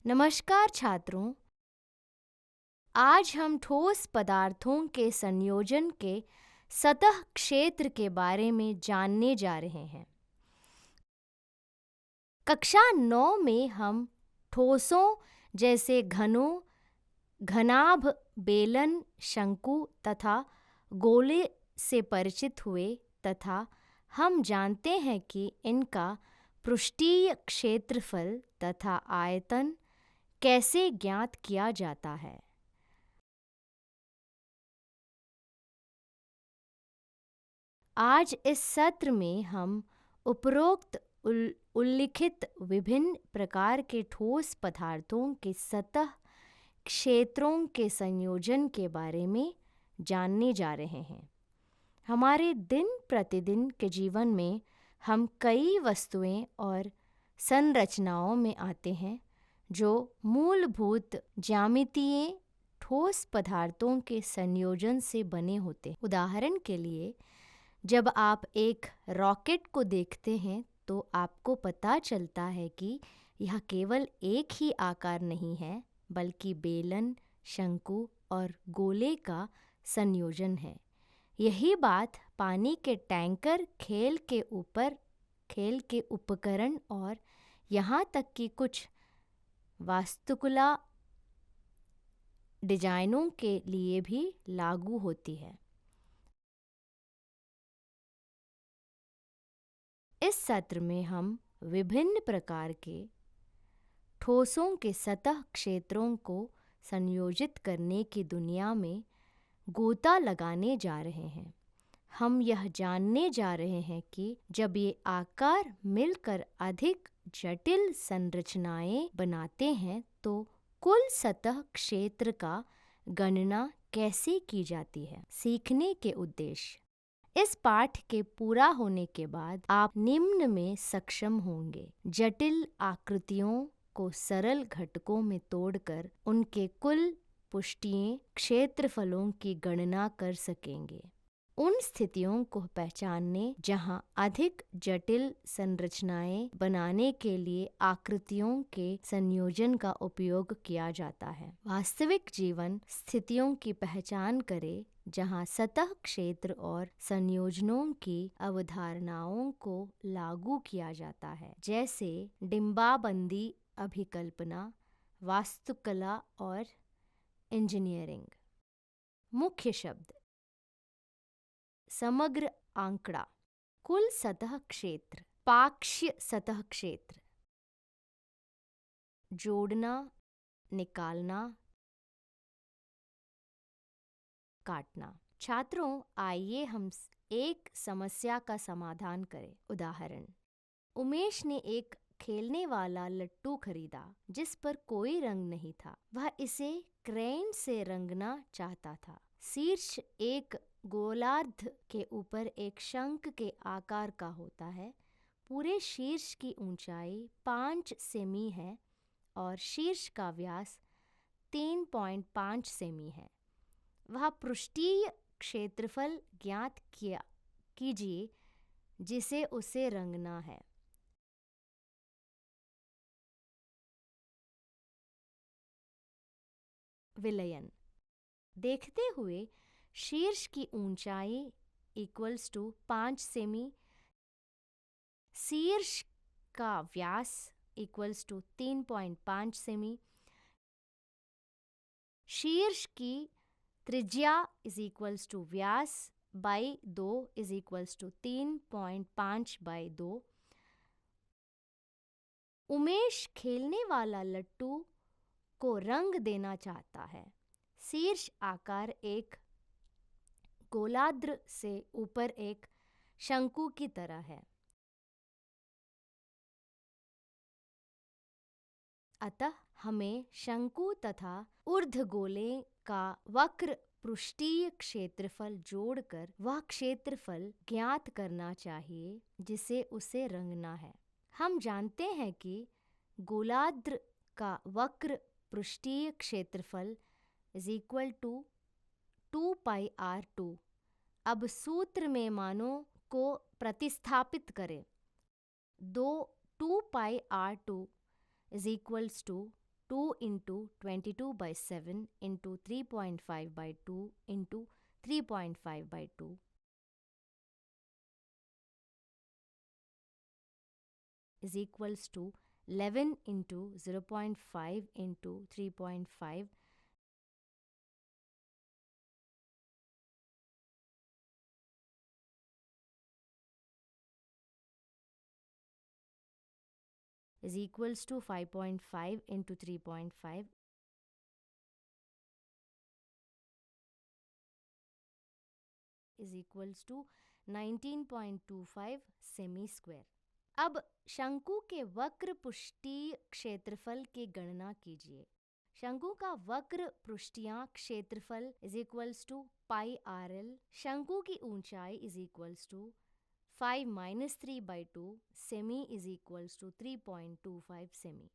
नमस्कार छात्रों, आज हम ठोस पदार्थों के संयोजन के सतह क्षेत्र के बारे में जानने जा रहे हैं। कक्षा 9 में हम ठोसों जैसे घनों, घनाभ, बेलन, शंकु तथा गोले से परिचित हुए तथा हम जानते हैं कि इनका पृष्ठीय क्षेत्रफल तथा आयतन कैसे ज्ञात किया जाता है। आज इस सत्र में हम उपरोक्त उल्लिखित विभिन्न प्रकार के ठोस पदार्थों के सतह क्षेत्रों के संयोजन के बारे में जानने जा रहे हैं। हमारे दिन प्रतिदिन के जीवन में हम कई वस्तुएं और संरचनाओं में आते हैं जो मूलभूत ज्यामितीय ठोस पदार्थों के संयोजन से बने होते हैं। उदाहरण के लिए, जब आप एक रॉकेट को देखते हैं तो आपको पता चलता है कि यह केवल एक ही आकार नहीं है, बल्कि बेलन, शंकु और गोले का संयोजन है। यही बात पानी के टैंकर, खेल के उपकरण और यहाँ तक कि कुछ वास्तुकला डिजाइनों के लिए भी लागू होती है। इस सत्र में हम विभिन्न प्रकार के ठोसों के सतह क्षेत्रों को संयोजित करने की दुनिया में गोता लगाने जा रहे हैं। हम यह जानने जा रहे हैं कि जब ये आकार मिलकर अधिक जटिल संरचनाएं बनाते हैं तो कुल सतह क्षेत्र का गणना कैसे की जाती है। सीखने के उद्देश्य: इस पाठ के पूरा होने के बाद आप निम्न में सक्षम होंगे: जटिल आकृतियों को सरल घटकों में तोड़कर उनके कुल पृष्ठीय क्षेत्रफलों की गणना कर सकेंगे। उन स्थितियों को पहचानने जहां अधिक जटिल संरचनाएं बनाने के लिए आकृतियों के संयोजन का उपयोग किया जाता है। वास्तविक जीवन स्थितियों की पहचान करें जहां सतह क्षेत्र और संयोजनों की अवधारणाओं को लागू किया जाता है, जैसे डिंबाबंदी, अभिकल्पना, वास्तुकला और इंजीनियरिंग। मुख्य शब्द: समग्र आंकड़ा, कुल सतह क्षेत्र, पाक्ष्य सतह क्षेत्र, जोड़ना, निकालना, काटना। छात्रों, आइए हम एक समस्या का समाधान करें। उदाहरण: उमेश ने एक खेलने वाला लट्टू खरीदा जिस पर कोई रंग नहीं था। वह इसे क्रेन से रंगना चाहता था। शीर्ष एक गोलार्ध के ऊपर एक शंख के आकार का होता है। पूरे शीर्ष की ऊंचाई 5 सेमी है और शीर्ष का व्यास 3.5 सेमी है। वह पृष्ठीय क्षेत्रफल ज्ञात कीजिए जिसे उसे रंगना है। विलयन: देखते हुए शीर्ष की ऊंचाई इक्वल्स टू 5 सेमी, शीर्ष का व्यास इक्वल्स टू 3.5 सेमी, शीर्ष की त्रिज्या इज इक्वल्स टू व्यास by 2 is equals to 3.5 by 2। Umesh खेलने वाला लट्टू को रंग देना चाहता है। शीर्ष आकार एक गोलार्ध से ऊपर एक शंकु की तरह है। अतः हमें शंकु तथा ऊर्ध्वगोले का वक्र पृष्ठीय क्षेत्रफल जोड़कर वह क्षेत्रफल ज्ञात करना चाहिए जिसे उसे रंगना है। हम जानते हैं कि गोलार्ध का वक्र पृष्ठीय क्षेत्रफल इज इक्वल टू 2πr2। अब सूत्र में मानों को प्रतिस्थापित करें। 2πr2 is equals to 2 into 22 by 7 into 3.5 by 2 into 3.5 by 2 is equals to 11 into 0.5 into 3.5 is equals to 5.5 into 3.5 is equals to 19.25 semi square. अब शंकु के वक्र पृष्ठीय क्षेत्रफल की गणना कीजिए। शंकु का वक्र पृष्ठीय क्षेत्रफल is equals to pi R L. शंकु की ऊंचाई इज इक्वल्स टू 5-3/2 सेमी इज इक्वल्स टू 3.25 सेमी।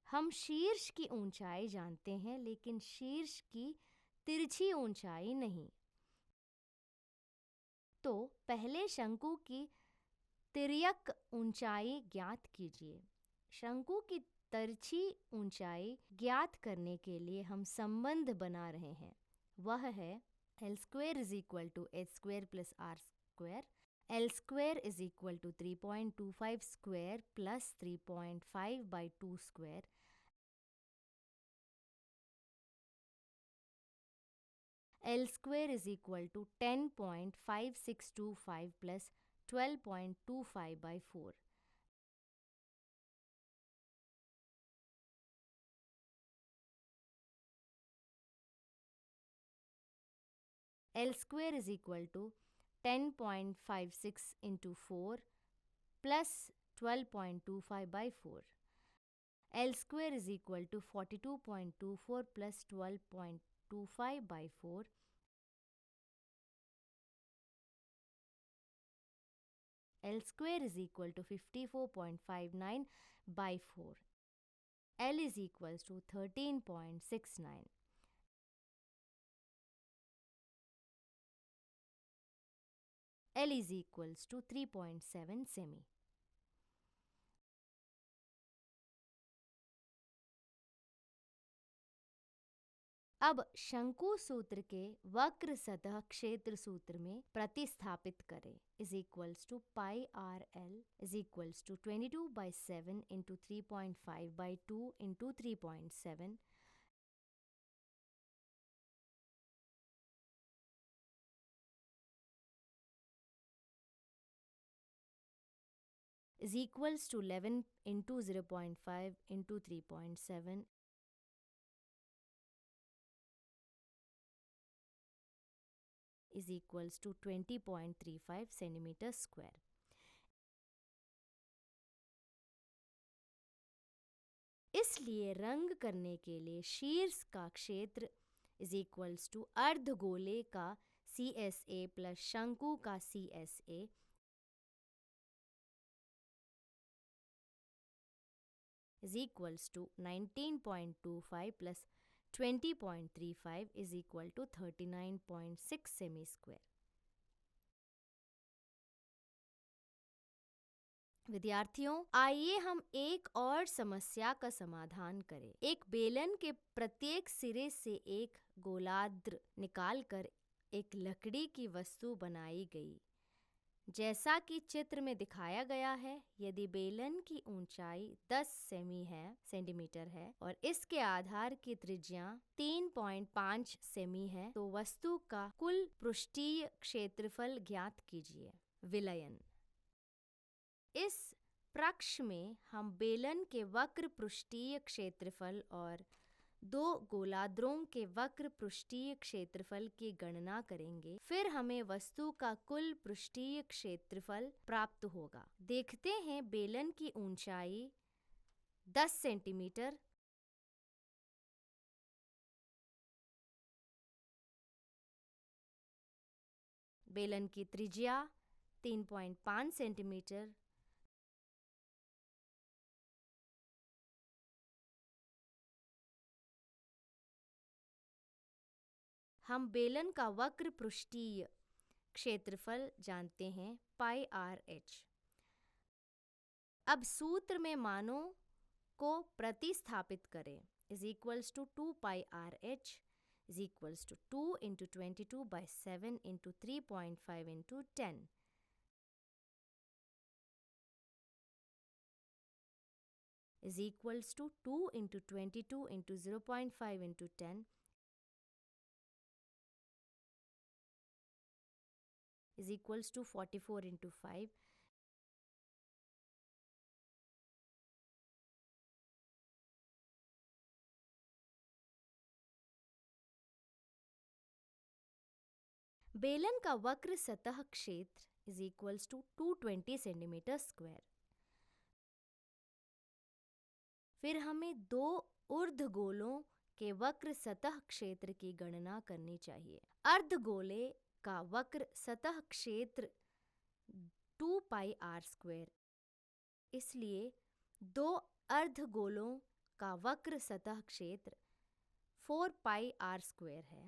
हम शीर्ष की ऊंचाई जानते हैं लेकिन शीर्ष की तिरछी ऊंचाई नहीं। तो पहले शंकु की तिर्यक ऊंचाई ज्ञात कीजिए। शंकु की तिरछी ऊंचाई ज्ञात करने के लिए हम संबंध बना रहे हैं। वह है L² is equal to H² plus R²। L² is equal to 3.25 square plus 3.5/2 square. L² is equal to 10.5625 plus 12.25/4. L² is equal to 10.56 into 4 plus 12.25/4. L² is equal to 42.24 plus 12.25/4. L² is equal to 54.59/4. L is equals to 13.69. L is equals to 3.7 semi. अब शंकु सूत्र के वक्र सतह क्षेत्र सूत्र में प्रतिस्थापित करें। Is equals to pi R L is equals to 22/7 into 3.5/2 into 3.7 is equals to 11 into 0.5 into 3.7 is equals to 20.35 centimetre square. इसलिए रंग करने के लिए शीर्ष का क्षेत्र is equals to अर्धगोले का CSA प्लस शंकु का CSA is equals to 19.25 plus 20.35 is equal to 39.6 semi square. विद्यार्थियों, आइए हम एक और समस्या का समाधान करें। एक बेलन के प्रत्येक सिरे से एक गोलार्ध निकालकर एक लकड़ी की वस्तु बनाई गई। जैसा कि चित्र में दिखाया गया है, यदि बेलन की ऊंचाई 10 सेंटीमीटर है और इसके आधार की त्रिज्या 3.5 सेमी है, तो वस्तु का कुल पृष्ठीय क्षेत्रफल ज्ञात कीजिए। विलयन। इस प्रश्न में हम बेलन के वक्र पृष्ठीय क्षेत्रफल और दो गोलार्धों के वक्र पृष्ठीय क्षेत्रफल की गणना करेंगे। फिर हमें वस्तु का कुल पृष्ठीय क्षेत्रफल प्राप्त होगा। देखते हैं बेलन की ऊंचाई 10 सेंटीमीटर, बेलन की त्रिज्या 3.5 सेंटीमीटर, हम बेलन का वक्र पृष्ठीय क्षेत्रफल जानते हैं पाई आर एच। अब सूत्र में मानों को प्रतिस्थापित करें. Is equals to 2 pi R H is equals to 2 into 22/7 into 3.5 into 10. is equals to 2 into 22 into 0.5 into 10 is equals to 44 into 5. बेलन का वक्र सतह क्षेत्र is equals to 220 centimetre square. फिर हमें दो ऊर्ध्वगोलों के वक्र सतह क्षेत्र की गणना करनी चाहिए. अर्धगोले का वक्र सतह क्षेत्र 2 पाई आर स्क्वायर. इसलिए दो अर्धगोलों का वक्र सतह क्षेत्र 4 पाई आर स्क्वायर है.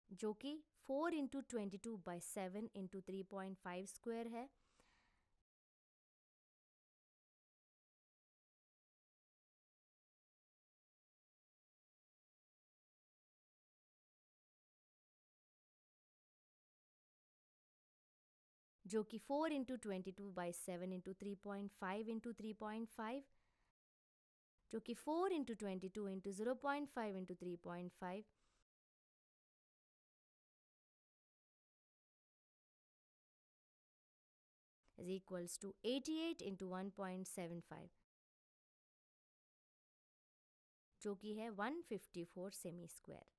जो कि 4 इंटू 22/7 इंटू 3.5 स्क्वायर है. जो कि 4 इंटू 22/7 इंटू 3.5 इंटू 3.5, जो कि 4 into 22 into 0.5 into 3.5 is equals to 88 into 1.75, जो कि है 154 सेमी स्क्वायर.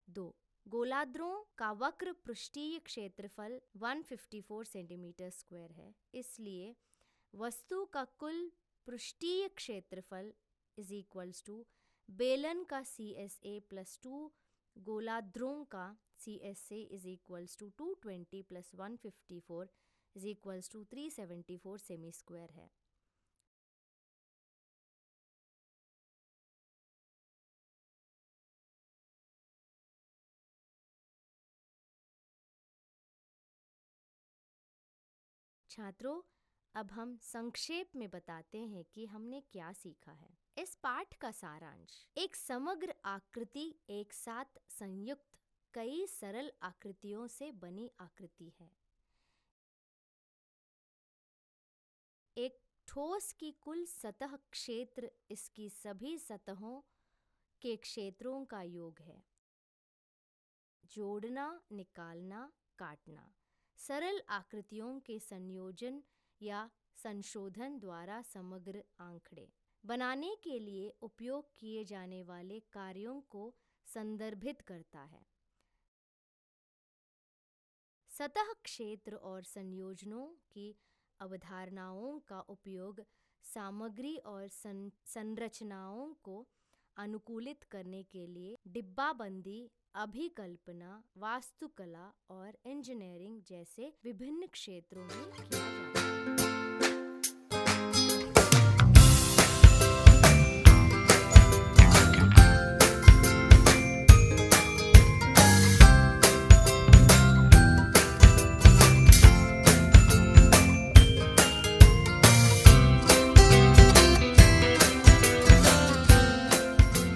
2. गोलार्धों का वक्र पृष्ठीय क्षेत्रफल 154 सेंटीमीटर स्क्वायर है. इसलिए वस्तु का कुल पृष्ठीय क्षेत्रफल इज इक्वल्स टू बेलन का CSA प्लस 2 गोलार्धों का CSA is equals to 220 plus 154 is equals to 374 सेमी स्क्वायर है. छात्रों, अब हम संक्षेप में बताते हैं कि हमने क्या सीखा है. इस पाठ का सारांश: एक समग्र आकृति एक साथ संयुक्त कई सरल आकृतियों से बनी आकृति है. एक ठोस की कुल सतह क्षेत्र इसकी सभी सतहों के क्षेत्रों का योग है. जोड़ना, निकालना, काटना सरल आकृतियों के संयोजन या संशोधन द्वारा समग्र आंकड़े बनाने के लिए उपयोग किए जाने वाले कार्यों को संदर्भित करता है. सतह क्षेत्र और संयोजनों की अवधारणाओं का उपयोग सामग्री और संरचनाओं को अनुकूलित करने के लिए डिब्बाबंदी, अभिकल्पना, वास्तुकला और इंजीनियरिंग जैसे विभिन्न क्षेत्रों में किया जाता है.